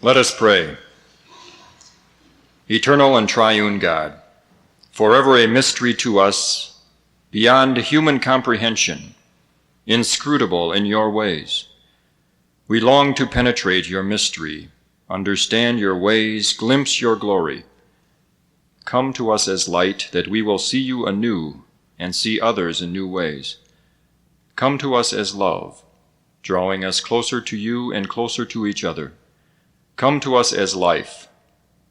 Let us pray. Eternal and triune God, forever a mystery to us, beyond human comprehension, inscrutable in your ways. We long to penetrate your mystery, understand your ways, glimpse your glory. Come to us as light, that we will see you anew and see others in new ways. Come to us as love, drawing us closer to you and closer to each other. Come to us as life,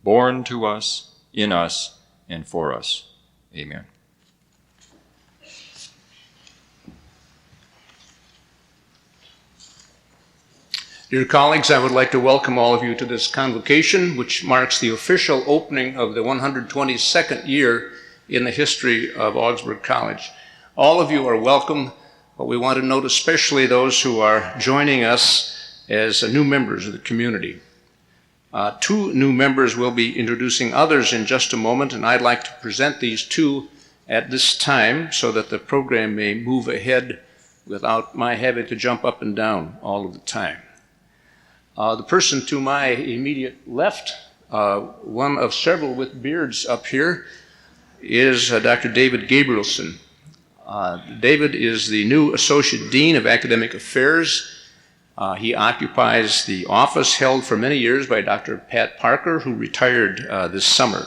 born to us, in us, and for us. Amen. Dear colleagues, I would like to welcome all of you to this convocation, which marks the official opening of the 122nd year in the history of Augsburg College. All of you are welcome, but we want to note especially those who are joining us as new members of the community. Two new members will be introducing others in just a moment, and I'd like to present these two at this time so that the program may move ahead without my having to jump up and down all of the time. The person to my immediate left, one of several with beards up here, is Dr. David Gabrielson. David is the new Associate Dean of Academic Affairs. He occupies the office held for many years by Dr. Pat Parker, who retired this summer.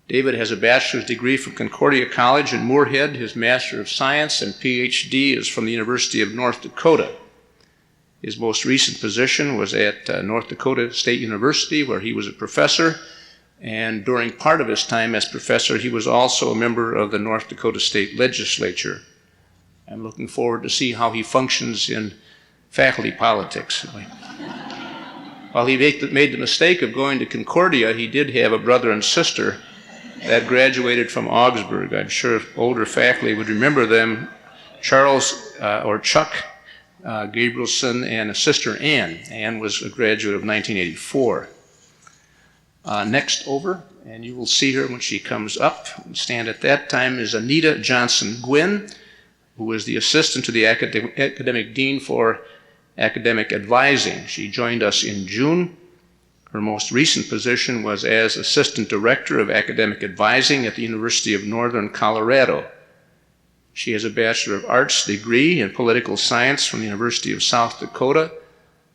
David has a bachelor's degree from Concordia College in Moorhead. His Master of Science and PhD is from the University of North Dakota. His most recent position was at North Dakota State University, where he was a professor, and during part of his time as professor, he was also a member of the North Dakota State Legislature. I'm looking forward to see how he functions in faculty politics. While he made the mistake of going to Concordia, he did have a brother and sister that graduated from Augsburg. I'm sure older faculty would remember them, Charles or Chuck Gabrielson and a sister Ann. Ann was a graduate of 1984. Next over, and you will see her when she comes up and stand at that time, is Anita Johnson Gwynn, who is the assistant to the academic dean for academic advising. She joined us in June. Her most recent position was as assistant director of academic advising at the University of Northern Colorado. She has a Bachelor of Arts degree in political science from the University of South Dakota,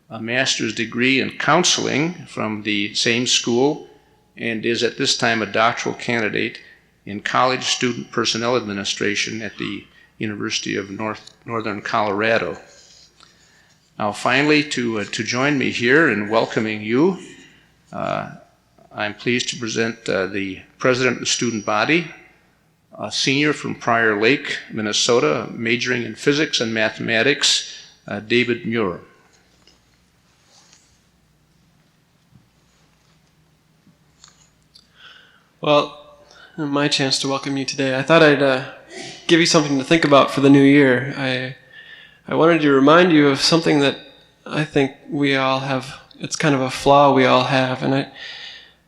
a master's degree in counseling from the same school, and is at this time a doctoral candidate in college student personnel administration at the University of Northern Colorado. Now finally, to join me here in welcoming you, I'm pleased to present the president of the student body, a senior from Prior Lake, Minnesota, majoring in physics and mathematics, David Muir. Well, my chance to welcome you today. I thought I'd give you something to think about for the new year. I wanted to remind you of something that I think we all have. It's kind of a flaw we all have, and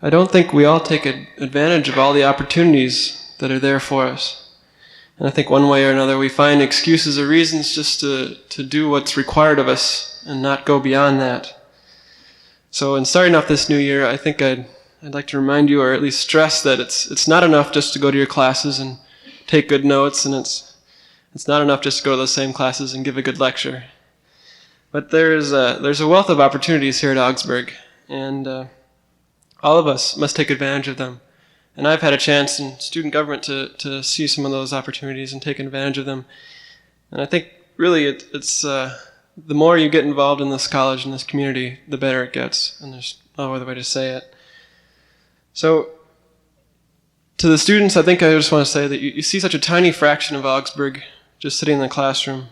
I don't think we all take advantage of all the opportunities that are there for us. And I think one way or another we find excuses or reasons just to do what's required of us and not go beyond that. So in starting off this new year, I think I'd like to remind you, or at least stress, that it's not enough just to go to your classes and take good notes, and it's not enough just to go to those same classes and give a good lecture. But there's a wealth of opportunities here at Augsburg, and all of us must take advantage of them. And I've had a chance in student government to see some of those opportunities and take advantage of them. And I think really it's the more you get involved in this college and this community, the better it gets. And there's no other way to say it. So to the students, I think I just want to say that you see such a tiny fraction of Augsburg just sitting in the classroom,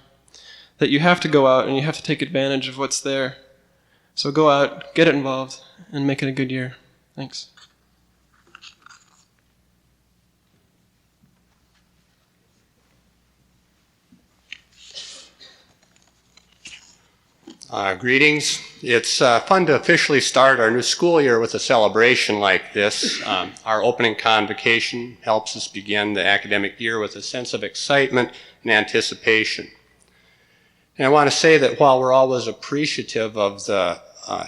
that you have to go out and you have to take advantage of what's there. So go out, get involved, and make it a good year. Thanks. Greetings. It's fun to officially start our new school year with a celebration like this. Our opening convocation helps us begin the academic year with a sense of excitement and anticipation. And I want to say that while we're always appreciative of the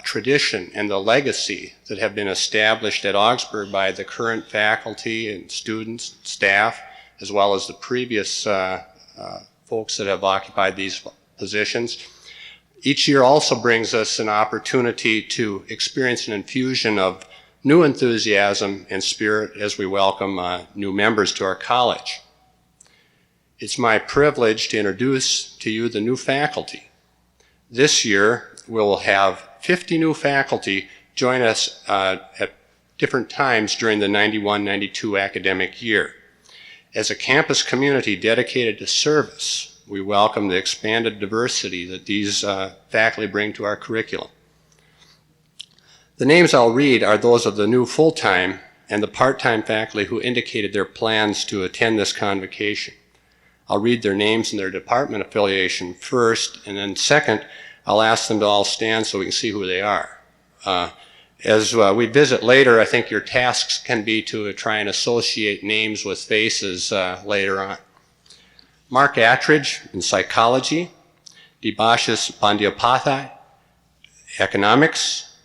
tradition and the legacy that have been established at Augsburg by the current faculty and students, staff, as well as the previous folks that have occupied these positions. Each year also brings us an opportunity to experience an infusion of new enthusiasm and spirit as we welcome new members to our college. It's my privilege to introduce to you the new faculty. This year, we'll have 50 new faculty join us at different times during the 91-92 academic year. As a campus community dedicated to service, we welcome the expanded diversity that these faculty bring to our curriculum. The names I'll read are those of the new full-time and the part-time faculty who indicated their plans to attend this convocation. I'll read their names and their department affiliation first, and then second, I'll ask them to all stand so we can see who they are. As we visit later, I think your tasks can be to try and associate names with faces later on. Mark Attridge in psychology, Debashis Bandyopadhyay, economics,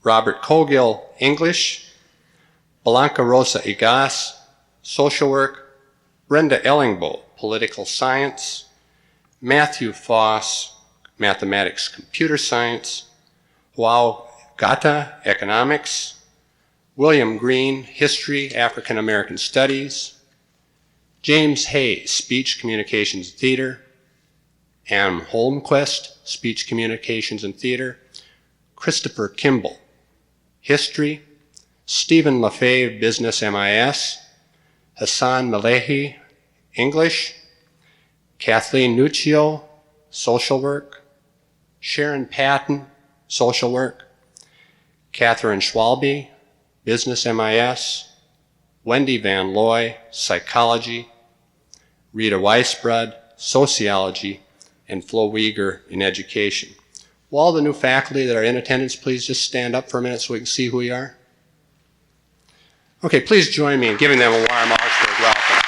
Robert Cogill, English, Blanca Rosa Igas, social work, Brenda Ellingbo, political science, Matthew Foss, mathematics, computer science, Joao Gata, economics, William Green, history, African American studies, James Hayes, speech, communications, theater, Ann Holmquist, speech, communications, and theater, Christopher Kimball, history, Stephen Lefebvre, business MIS, Hassan Malehi, English, Kathleen Nuccio, social work, Sharon Patton, social work, Catherine Schwalbe, business MIS, Wendy Van Looy, psychology, Rita Weisbrod, sociology, and Flo Weger in education. Will all the new faculty that are in attendance please just stand up for a minute so we can see who you are? Okay, please join me in giving them a warm Augsburg welcome.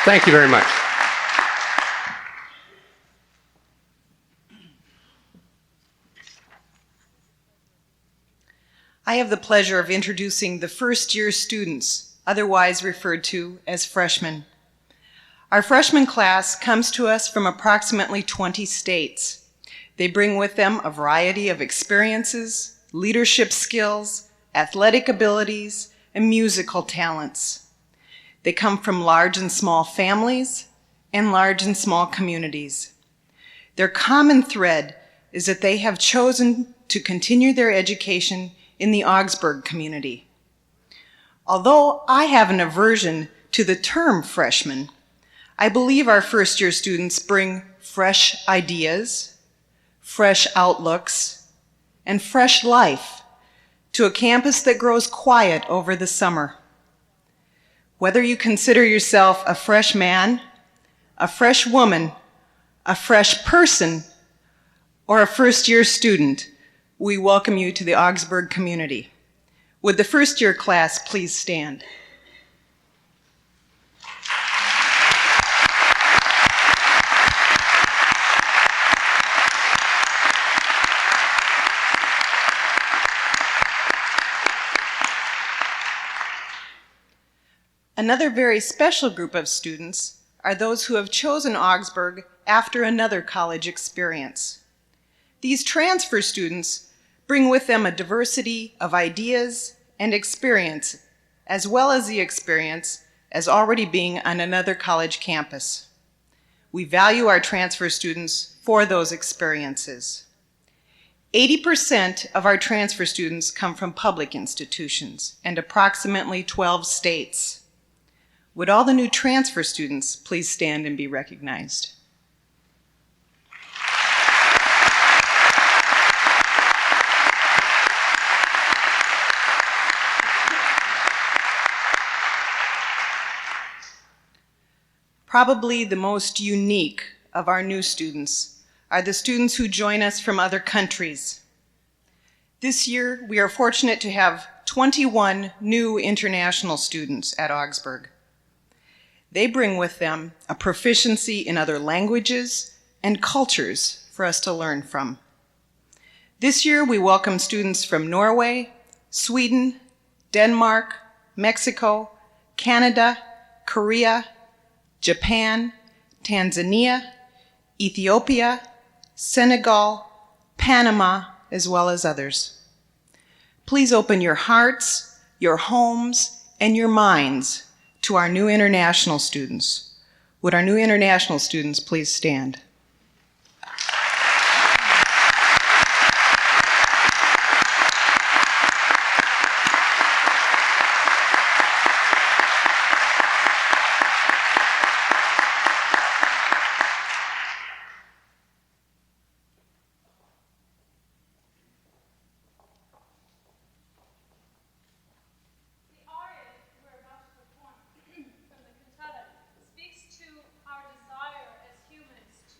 Thank you very much. I have the pleasure of introducing the first-year students, otherwise referred to as freshmen. Our freshman class comes to us from approximately 20 states. They bring with them a variety of experiences, leadership skills, athletic abilities, and musical talents. They come from large and small families and large and small communities. Their common thread is that they have chosen to continue their education in the Augsburg community. Although I have an aversion to the term freshman, I believe our first-year students bring fresh ideas, fresh outlooks, and fresh life to a campus that grows quiet over the summer. Whether you consider yourself a fresh man, a fresh woman, a fresh person, or a first-year student, we welcome you to the Augsburg community. Would the first-year class please stand? Another very special group of students are those who have chosen Augsburg after another college experience. These transfer students bring with them a diversity of ideas and experience, as well as the experience as already being on another college campus. We value our transfer students for those experiences. 80% of our transfer students come from public institutions and approximately 12 states. Would all the new transfer students please stand and be recognized? Probably the most unique of our new students are the students who join us from other countries. This year, we are fortunate to have 21 new international students at Augsburg. They bring with them a proficiency in other languages and cultures for us to learn from. This year, we welcome students from Norway, Sweden, Denmark, Mexico, Canada, Korea, Japan, Tanzania, Ethiopia, Senegal, Panama, as well as others. Please open your hearts, your homes, and your minds to our new international students. Would our new international students please stand? Speaks to our desire as humans to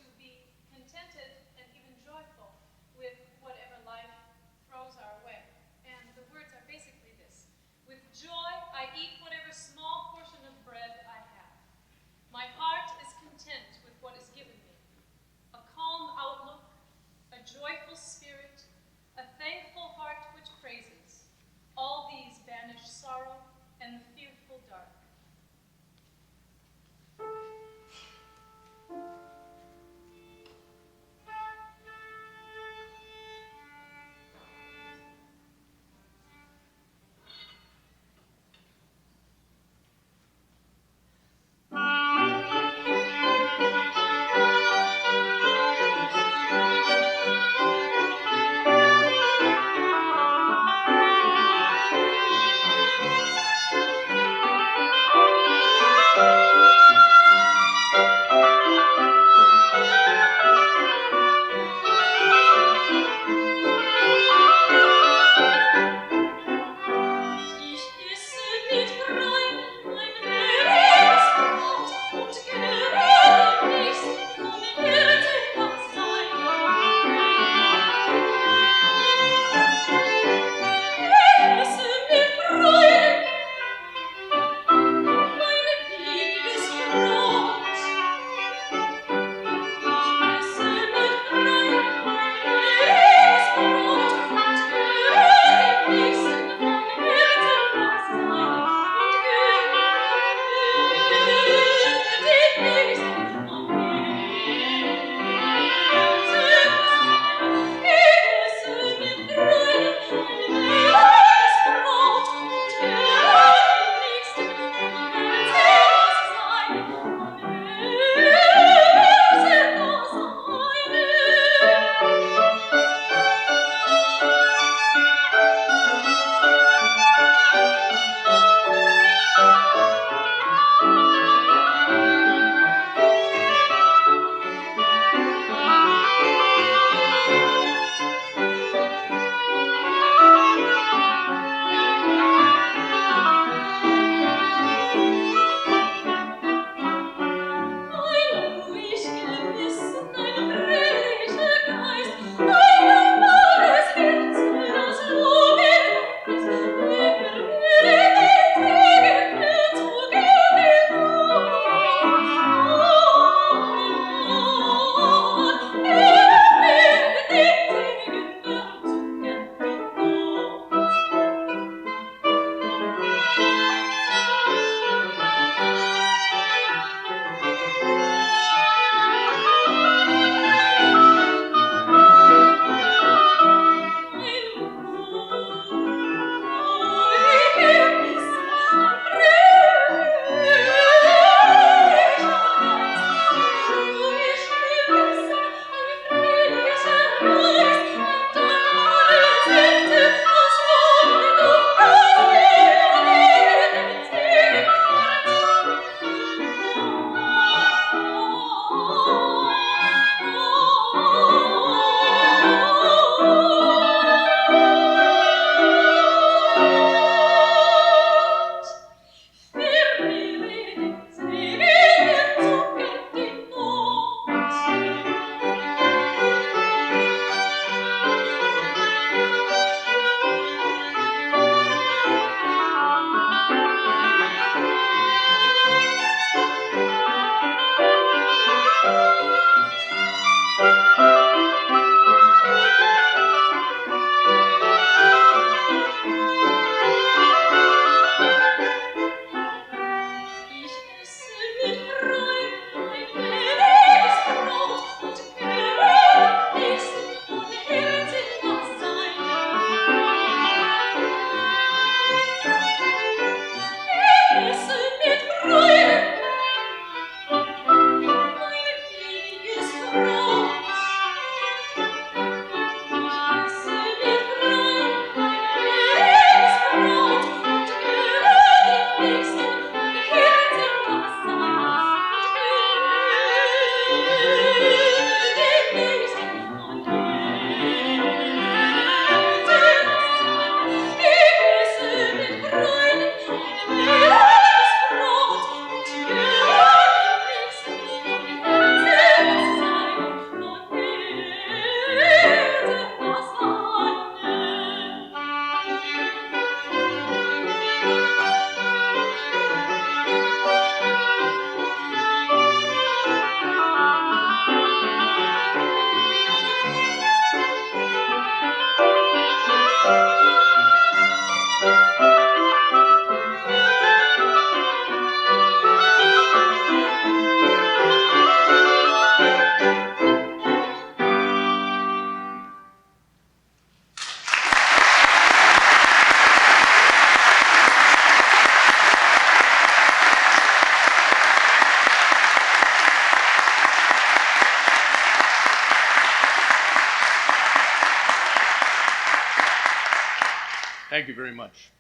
Thank you very much.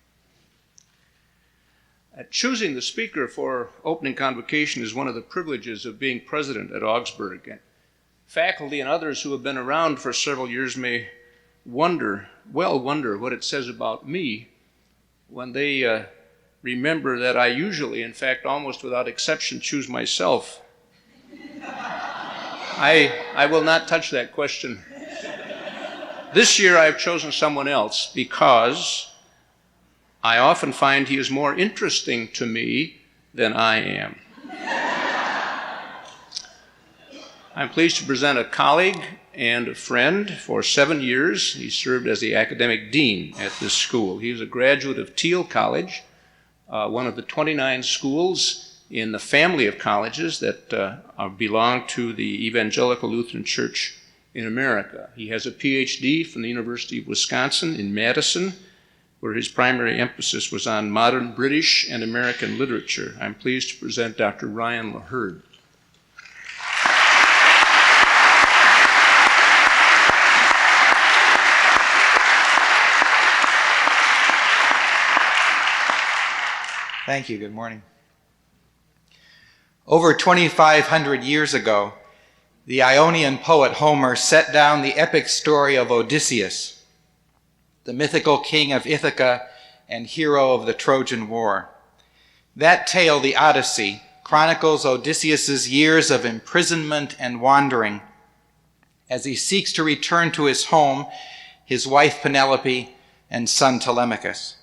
Choosing the speaker for opening convocation is one of the privileges of being president at Augsburg. And faculty and others who have been around for several years may wonder what it says about me when they remember that I usually, in fact, almost without exception, choose myself. I will not touch that question. This year I've chosen someone else because I often find he is more interesting to me than I am. I'm pleased to present a colleague and a friend. For 7 years, he served as the academic dean at this school. He is a graduate of Thiel College, one of the 29 schools in the family of colleges that belong to the Evangelical Lutheran Church in America. He has a PhD from the University of Wisconsin in Madison, where his primary emphasis was on modern British and American literature. I'm pleased to present Dr. Ryan LaHurd. Thank you. Good morning. Over 2,500 years ago, the Ionian poet Homer set down the epic story of Odysseus, the mythical king of Ithaca and hero of the Trojan War. That tale, the Odyssey, chronicles Odysseus' years of imprisonment and wandering as he seeks to return to his home, his wife Penelope, and son Telemachus.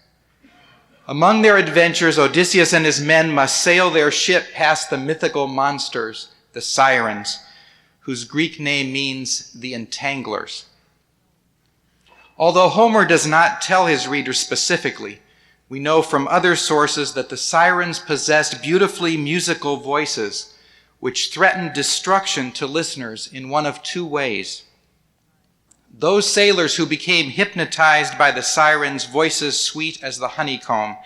Among their adventures, Odysseus and his men must sail their ship past the mythical monsters, the Sirens, whose Greek name means the entanglers. Although Homer does not tell his readers specifically, we know from other sources that the Sirens possessed beautifully musical voices which threatened destruction to listeners in one of two ways. Those sailors who became hypnotized by the Sirens' voices sweet as the honeycomb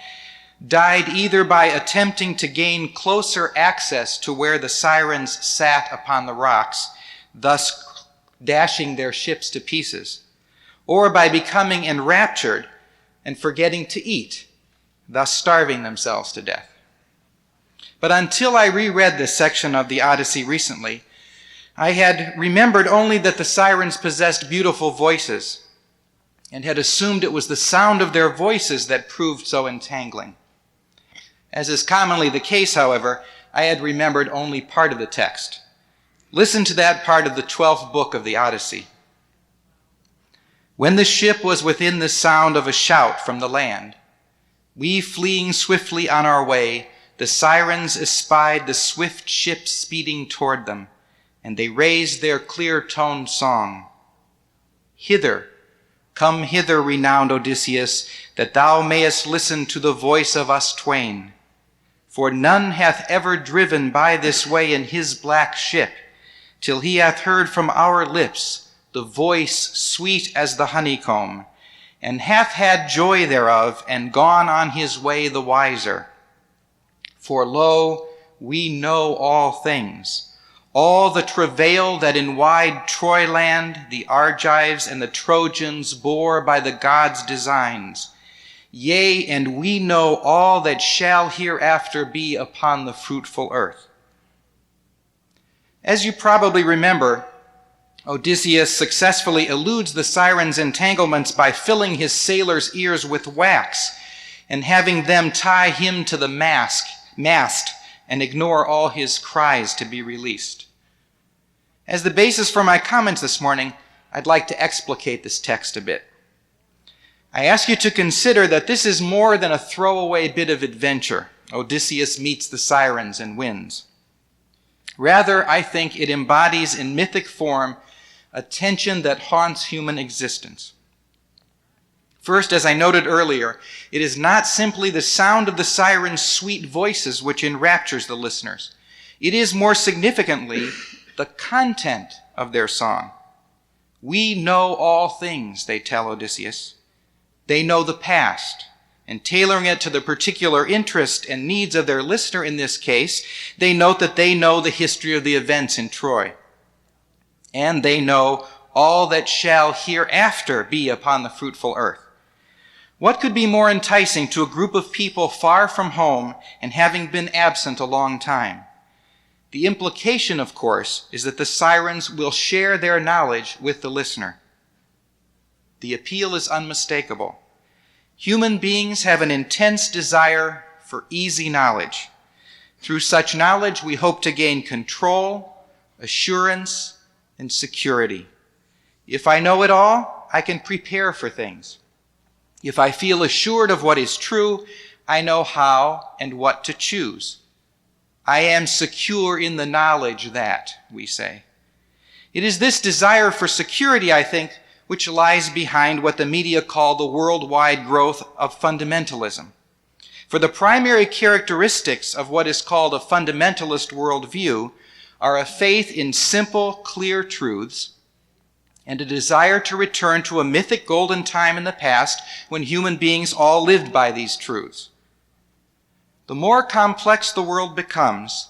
died either by attempting to gain closer access to where the Sirens sat upon the rocks, thus dashing their ships to pieces, or by becoming enraptured and forgetting to eat, thus starving themselves to death. But until I reread this section of the Odyssey recently, I had remembered only that the Sirens possessed beautiful voices and had assumed it was the sound of their voices that proved so entangling. As is commonly the case, however, I had remembered only part of the text. Listen to that part of the 12th book of the Odyssey. When the ship was within the sound of a shout from the land, we fleeing swiftly on our way, the Sirens espied the swift ship speeding toward them, and they raised their clear-toned song. Hither, come hither, renowned Odysseus, that thou mayest listen to the voice of us twain. For none hath ever driven by this way in his black ship, till he hath heard from our lips the voice sweet as the honeycomb, and hath had joy thereof, and gone on his way the wiser. For lo, we know all things, all the travail that in wide Troy land the Argives and the Trojans bore by the gods' designs. Yea, and we know all that shall hereafter be upon the fruitful earth. As you probably remember, Odysseus successfully eludes the Sirens' entanglements by filling his sailors' ears with wax and having them tie him to the mast and ignore all his cries to be released. As the basis for my comments this morning, I'd like to explicate this text a bit. I ask you to consider that this is more than a throwaway bit of adventure. Odysseus meets the Sirens and wins. Rather, I think it embodies in mythic form a tension that haunts human existence. First, as I noted earlier, it is not simply the sound of the Sirens' sweet voices which enraptures the listeners. It is more significantly the content of their song. We know all things, they tell Odysseus. They know the past, and tailoring it to the particular interest and needs of their listener in this case, they note that they know the history of the events in Troy. And they know all that shall hereafter be upon the fruitful earth. What could be more enticing to a group of people far from home and having been absent a long time? The implication, of course, is that the sirens will share their knowledge with the listener. The appeal is unmistakable. Human beings have an intense desire for easy knowledge. Through such knowledge, we hope to gain control, assurance, and security. If I know it all, I can prepare for things. If I feel assured of what is true, I know how and what to choose. I am secure in the knowledge that, we say. It is this desire for security, I think, which lies behind what the media call the worldwide growth of fundamentalism. For the primary characteristics of what is called a fundamentalist worldview are a faith in simple, clear truths, and a desire to return to a mythic golden time in the past when human beings all lived by these truths. The more complex the world becomes,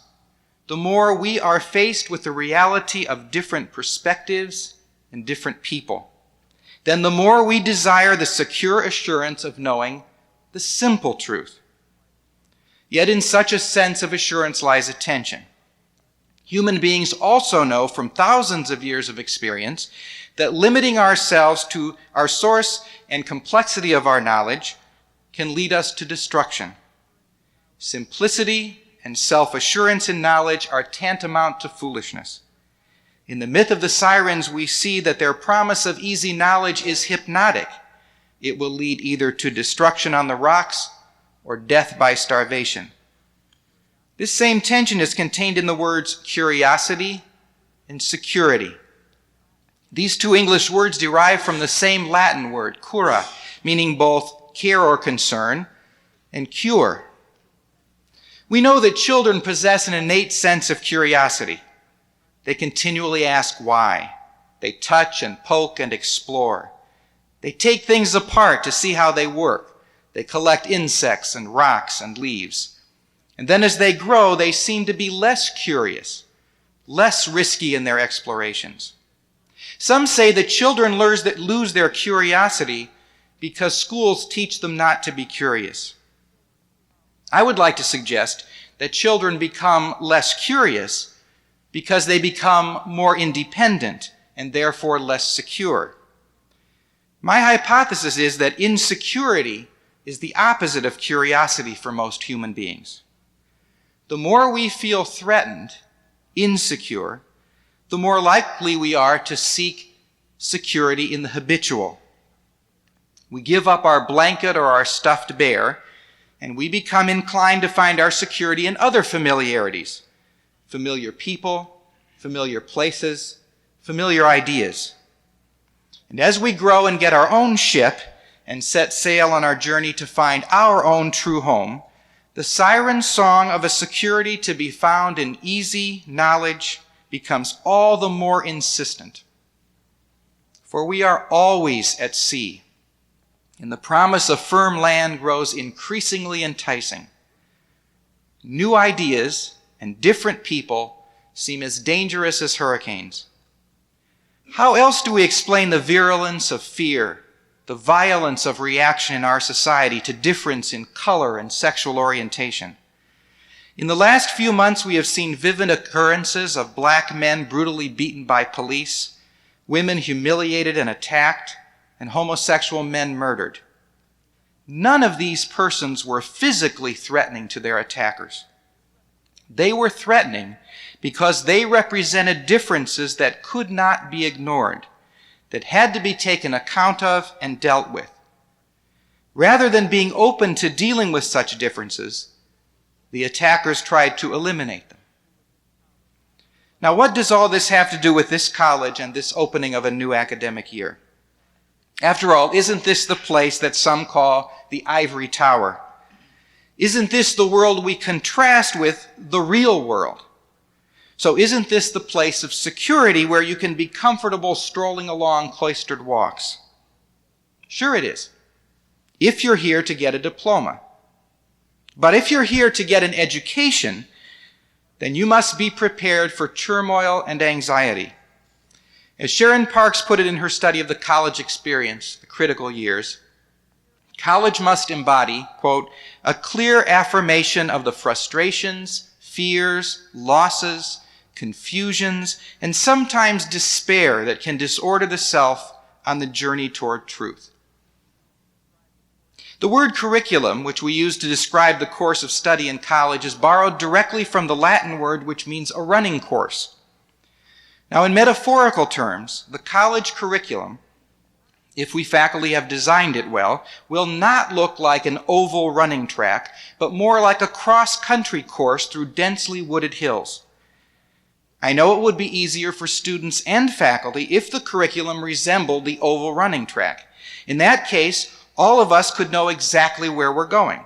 the more we are faced with the reality of different perspectives and different people. Then the more we desire the secure assurance of knowing the simple truth. Yet in such a sense of assurance lies a tension. Human beings also know from thousands of years of experience that limiting ourselves to our source and complexity of our knowledge can lead us to destruction. Simplicity and self-assurance in knowledge are tantamount to foolishness. In the myth of the sirens, we see that their promise of easy knowledge is hypnotic. It will lead either to destruction on the rocks or death by starvation. This same tension is contained in the words curiosity and security. These two English words derive from the same Latin word, cura, meaning both care or concern, and cure. We know that children possess an innate sense of curiosity. They continually ask why. They touch and poke and explore. They take things apart to see how they work. They collect insects and rocks and leaves. And then as they grow, they seem to be less curious, less risky in their explorations. Some say that children lose their curiosity because schools teach them not to be curious. I would like to suggest that children become less curious because they become more independent and therefore less secure. My hypothesis is that insecurity is the opposite of curiosity for most human beings. The more we feel threatened, insecure, the more likely we are to seek security in the habitual. We give up our blanket or our stuffed bear, and we become inclined to find our security in other familiarities, familiar people, familiar places, familiar ideas. And as we grow and get our own ship and set sail on our journey to find our own true home, the siren song of a security to be found in easy knowledge becomes all the more insistent. For we are always at sea, and the promise of firm land grows increasingly enticing. New ideas and different people seem as dangerous as hurricanes. How else do we explain the virulence of fear, the violence of reaction in our society to difference in color and sexual orientation? In the last few months, we have seen vivid occurrences of black men brutally beaten by police, women humiliated and attacked, and homosexual men murdered. None of these persons were physically threatening to their attackers. They were threatening because they represented differences that could not be ignored, that had to be taken account of and dealt with. Rather than being open to dealing with such differences, the attackers tried to eliminate them. Now, what does all this have to do with this college and this opening of a new academic year? After all, isn't this the place that some call the ivory tower? Isn't this the world we contrast with the real world? So isn't this the place of security where you can be comfortable strolling along cloistered walks? Sure it is, if you're here to get a diploma. But if you're here to get an education, then you must be prepared for turmoil and anxiety. As Sharon Parks put it in her study of the college experience, the critical years, College must embody, quote, a clear affirmation of the frustrations, fears, losses, confusions, and sometimes despair that can disorder the self on the journey toward truth. The word curriculum, which we use to describe the course of study in college, is borrowed directly from the Latin word which means a running course. Now, in metaphorical terms, the college curriculum, if we faculty have designed it well, will not look like an oval running track, but more like a cross-country course through densely wooded hills. I know it would be easier for students and faculty if the curriculum resembled the oval running track. In that case, all of us could know exactly where we're going.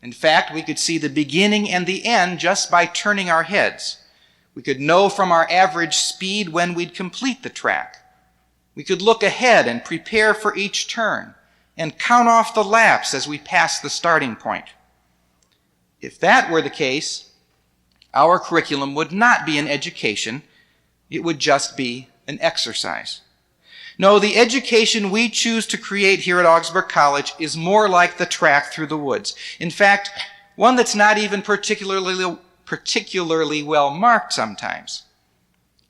In fact, we could see the beginning and the end just by turning our heads. We could know from our average speed when we'd complete the track. We could look ahead and prepare for each turn and count off the laps as we pass the starting point. If that were the case, our curriculum would not be an education, it would just be an exercise. No, the education we choose to create here at Augsburg College is more like the track through the woods. In fact, one that's not even particularly well marked sometimes.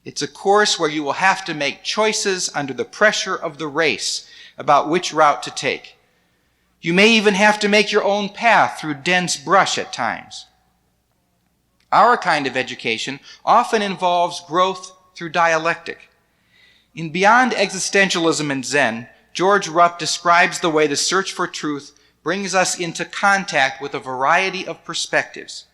It's a course where you will have to make choices under the pressure of the race about which route to take. You may even have to make your own path through dense brush at times. Our kind of education often involves growth through dialectic. In Beyond Existentialism and Zen, George Rupp describes the way the search for truth brings us into contact with a variety of perspectives,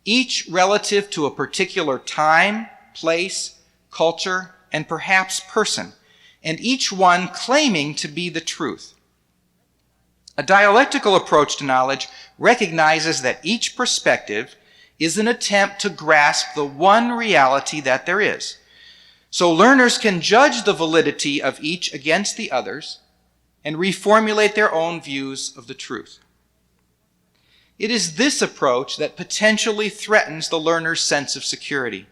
each relative to a particular time, place, culture, and perhaps person, and each one claiming to be the truth. A dialectical approach to knowledge recognizes that each perspective is an attempt to grasp the one reality that there is. So learners can judge the validity of each against the others and reformulate their own views of the truth. It is this approach that potentially threatens the learner's sense of security.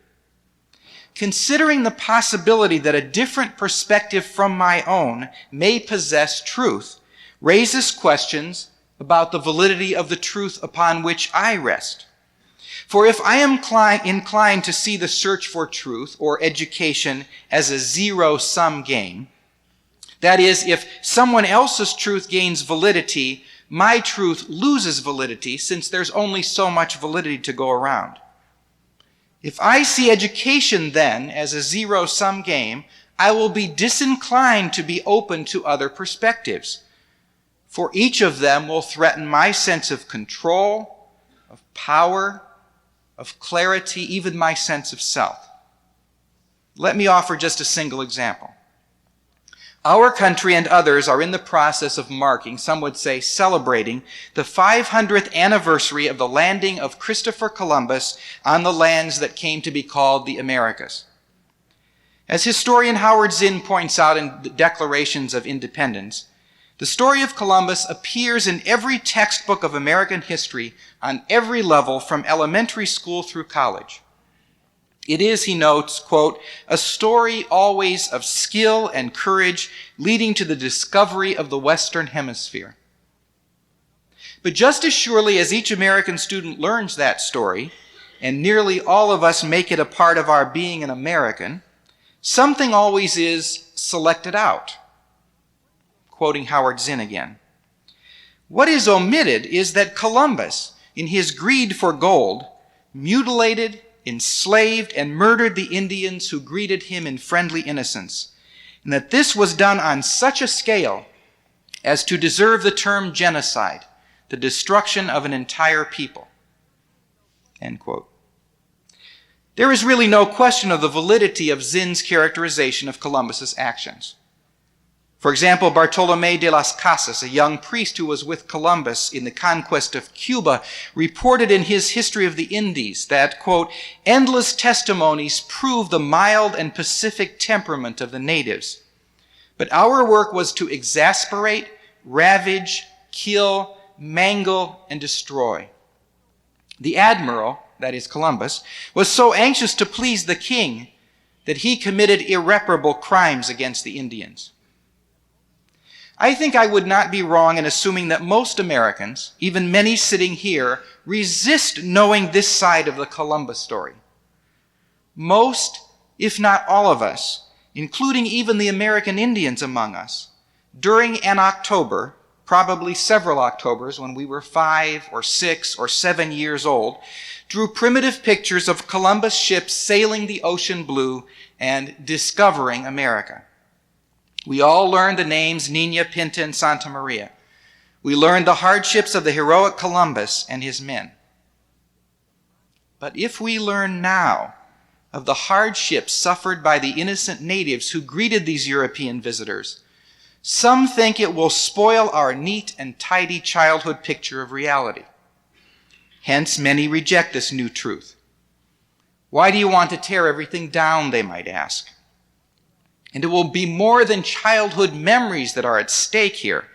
Considering the possibility that a different perspective from my own may possess truth raises questions about the validity of the truth upon which I rest. For if I am inclined to see the search for truth or education as a zero-sum game, that is, if someone else's truth gains validity, my truth loses validity since there's only so much validity to go around. If I see education then as a zero-sum game, I will be disinclined to be open to other perspectives, for each of them will threaten my sense of control, of power, of clarity, even my sense of self. Let me offer just a single example. Our country and others are in the process of marking, some would say celebrating, the 500th anniversary of the landing of Christopher Columbus on the lands that came to be called the Americas. As historian Howard Zinn points out in the Declarations of Independence, the story of Columbus appears in every textbook of American history on every level from elementary school through college. It is, he notes, quote, a story always of skill and courage leading to the discovery of the Western Hemisphere. But just as surely as each American student learns that story, and nearly all of us make it a part of our being an American, something always is selected out. Quoting Howard Zinn again. What is omitted is that Columbus, in his greed for gold, mutilated, enslaved, and murdered the Indians who greeted him in friendly innocence, and that this was done on such a scale as to deserve the term genocide, the destruction of an entire people. End quote. There is really no question of the validity of Zinn's characterization of Columbus's actions. For example, Bartolomé de las Casas, a young priest who was with Columbus in the conquest of Cuba, reported in his History of the Indies that, quote, endless testimonies prove the mild and pacific temperament of the natives. But our work was to exasperate, ravage, kill, mangle, and destroy. The admiral, that is Columbus, was so anxious to please the king that he committed irreparable crimes against the Indians. I think I would not be wrong in assuming that most Americans, even many sitting here, resist knowing this side of the Columbus story. Most, if not all of us, including even the American Indians among us, during an October, probably several Octobers when we were 5 or 6 or 7 years old, drew primitive pictures of Columbus ships sailing the ocean blue and discovering America. We all learned the names Nina, Pinta, and Santa Maria. We learned the hardships of the heroic Columbus and his men. But if we learn now of the hardships suffered by the innocent natives who greeted these European visitors, some think it will spoil our neat and tidy childhood picture of reality. Hence, many reject this new truth. Why do you want to tear everything down, they might ask. And it will be more than childhood memories that are at stake here.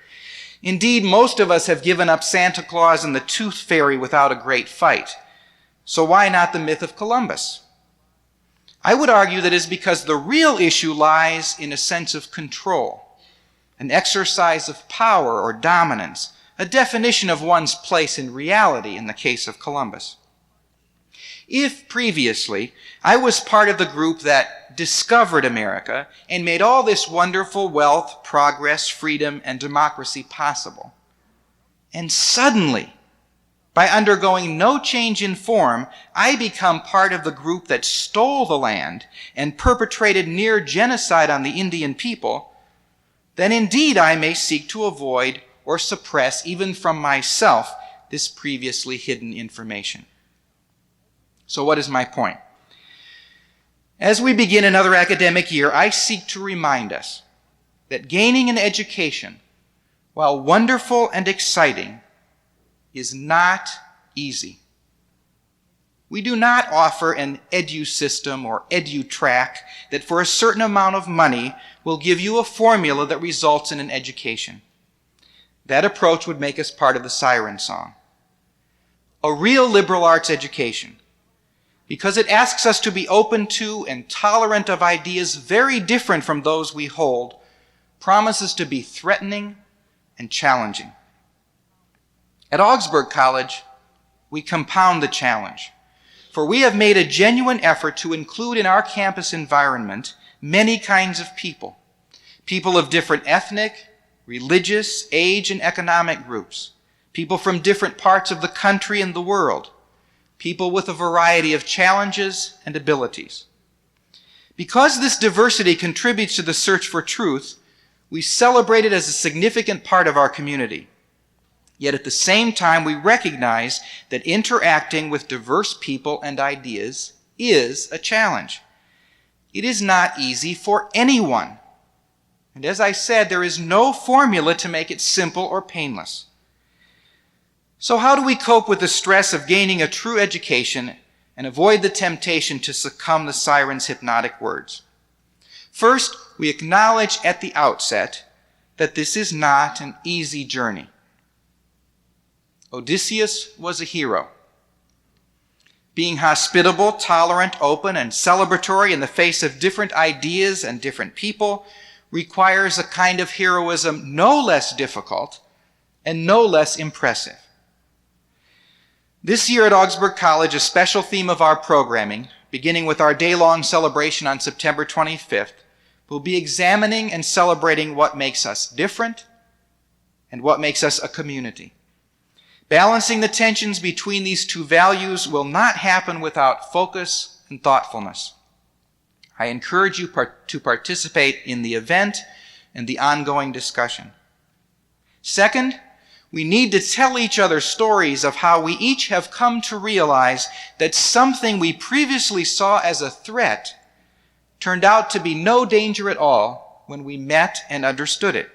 Indeed, most of us have given up Santa Claus and the Tooth Fairy without a great fight. So why not the myth of Columbus? I would argue that it is because the real issue lies in a sense of control, an exercise of power or dominance, a definition of one's place in reality in the case of Columbus. If previously I was part of the group that discovered America and made all this wonderful wealth, progress, freedom, and democracy possible, and suddenly, by undergoing no change in form, I become part of the group that stole the land and perpetrated near genocide on the Indian people, then indeed I may seek to avoid or suppress, even from myself, this previously hidden information. So what is my point? As we begin another academic year, I seek to remind us that gaining an education, while wonderful and exciting, is not easy. We do not offer an edu-system or edu-track that for a certain amount of money will give you a formula that results in an education. That approach would make us part of the siren song. A real liberal arts education, because it asks us to be open to and tolerant of ideas very different from those we hold, promises to be threatening and challenging. At Augsburg College, we compound the challenge, for we have made a genuine effort to include in our campus environment many kinds of people, people of different ethnic, religious, age, and economic groups, people from different parts of the country and the world, people with a variety of challenges and abilities. Because this diversity contributes to the search for truth, we celebrate it as a significant part of our community. Yet at the same time, we recognize that interacting with diverse people and ideas is a challenge. It is not easy for anyone. And as I said, there is no formula to make it simple or painless. So how do we cope with the stress of gaining a true education and avoid the temptation to succumb to the siren's hypnotic words? First, we acknowledge at the outset that this is not an easy journey. Odysseus was a hero. Being hospitable, tolerant, open, and celebratory in the face of different ideas and different people requires a kind of heroism no less difficult and no less impressive. This year at Augsburg College, a special theme of our programming, beginning with our day-long celebration on September 25th, will be examining and celebrating what makes us different and what makes us a community. Balancing the tensions between these two values will not happen without focus and thoughtfulness. I encourage you to participate in the event and the ongoing discussion. Second, we need to tell each other stories of how we each have come to realize that something we previously saw as a threat turned out to be no danger at all when we met and understood it.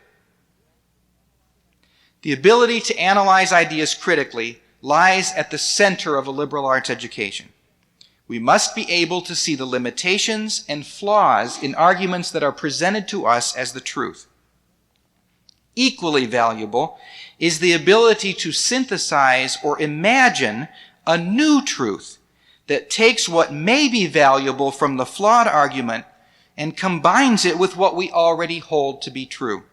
The ability to analyze ideas critically lies at the center of a liberal arts education. We must be able to see the limitations and flaws in arguments that are presented to us as the truth. Equally valuable is the ability to synthesize or imagine a new truth that takes what may be valuable from the flawed argument and combines it with what we already hold to be true.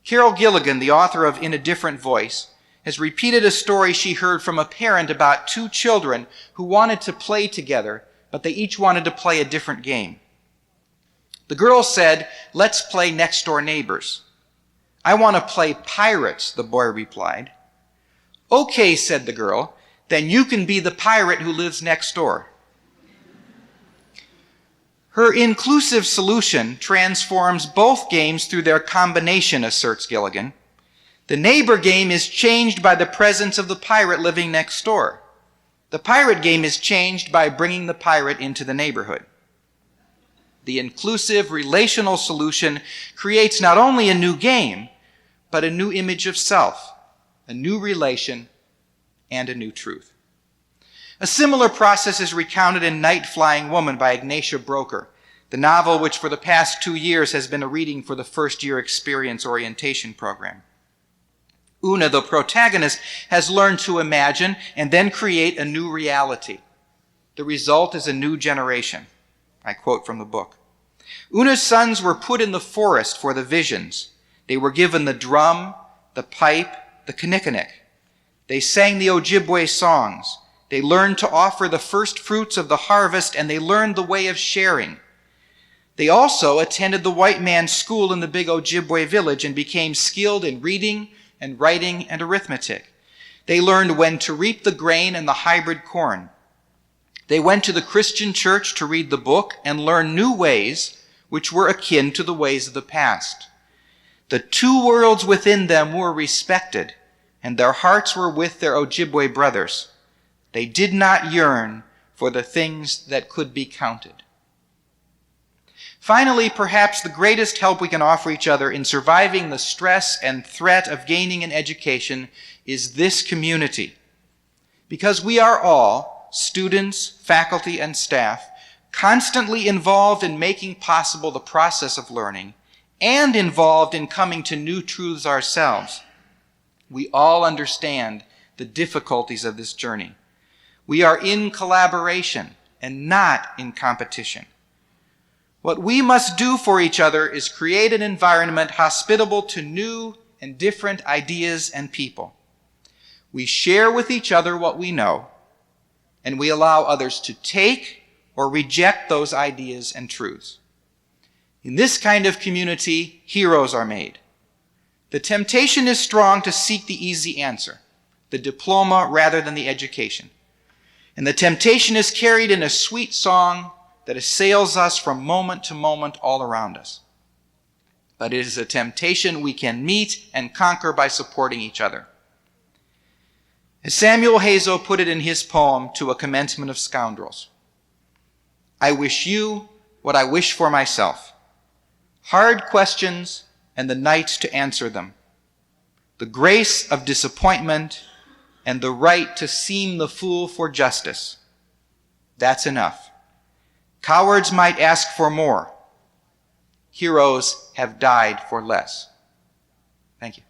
Carol Gilligan, the author of In a Different Voice, has repeated a story she heard from a parent about two children who wanted to play together, but they each wanted to play a different game. The girl said, "Let's play next door neighbors." "I want to play pirates," the boy replied. "Okay," said the girl, "then you can be the pirate who lives next door." Her inclusive solution transforms both games through their combination, asserts Gilligan. The neighbor game is changed by the presence of the pirate living next door. The pirate game is changed by bringing the pirate into the neighborhood. The inclusive relational solution creates not only a new game, but a new image of self, a new relation, and a new truth. A similar process is recounted in Night Flying Woman by Ignatia Broker, the novel which for the past 2 years has been a reading for the first-year experience orientation program. Una, the protagonist, has learned to imagine and then create a new reality. The result is a new generation. I quote from the book. Una's sons were put in the forest for the visions. They were given the drum, the pipe, the kinnikinnick. They sang the Ojibwe songs. They learned to offer the first fruits of the harvest, and they learned the way of sharing. They also attended the white man's school in the big Ojibwe village and became skilled in reading and writing and arithmetic. They learned when to reap the grain and the hybrid corn. They went to the Christian church to read the book and learn new ways which were akin to the ways of the past. The two worlds within them were respected, and their hearts were with their Ojibwe brothers. They did not yearn for the things that could be counted. Finally, perhaps the greatest help we can offer each other in surviving the stress and threat of gaining an education is this community. Because we are all, students, faculty, and staff, constantly involved in making possible the process of learning and involved in coming to new truths ourselves. We all understand the difficulties of this journey. We are in collaboration and not in competition. What we must do for each other is create an environment hospitable to new and different ideas and people. We share with each other what we know, and we allow others to take or reject those ideas and truths. In this kind of community, heroes are made. The temptation is strong to seek the easy answer, the diploma rather than the education. And the temptation is carried in a sweet song that assails us from moment to moment all around us. But it is a temptation we can meet and conquer by supporting each other. As Samuel Hazo put it in his poem, To a Commencement of Scoundrels, I wish you what I wish for myself, hard questions and the nights to answer them, the grace of disappointment and the right to seem the fool for justice. That's enough. Cowards might ask for more. Heroes have died for less. Thank you.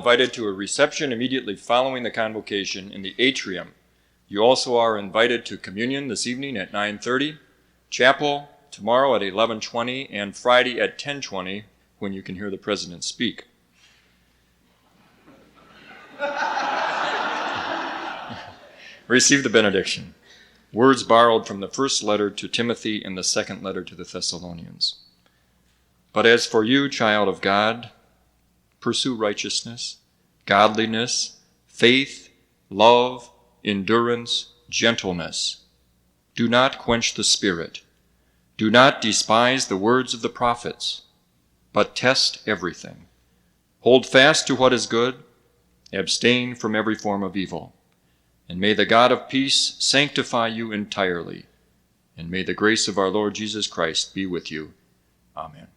invited to a reception immediately following the convocation in the atrium. You also are invited to communion this evening at 9:30, chapel tomorrow at 11:20, and Friday at 10:20 when you can hear the president speak. Receive the benediction. Words borrowed from the first letter to Timothy and the second letter to the Thessalonians. But as for you, child of God, pursue righteousness, godliness, faith, love, endurance, gentleness. Do not quench the Spirit. Do not despise the words of the prophets, but test everything. Hold fast to what is good, abstain from every form of evil. And may the God of peace sanctify you entirely, and may the grace of our Lord Jesus Christ be with you. Amen.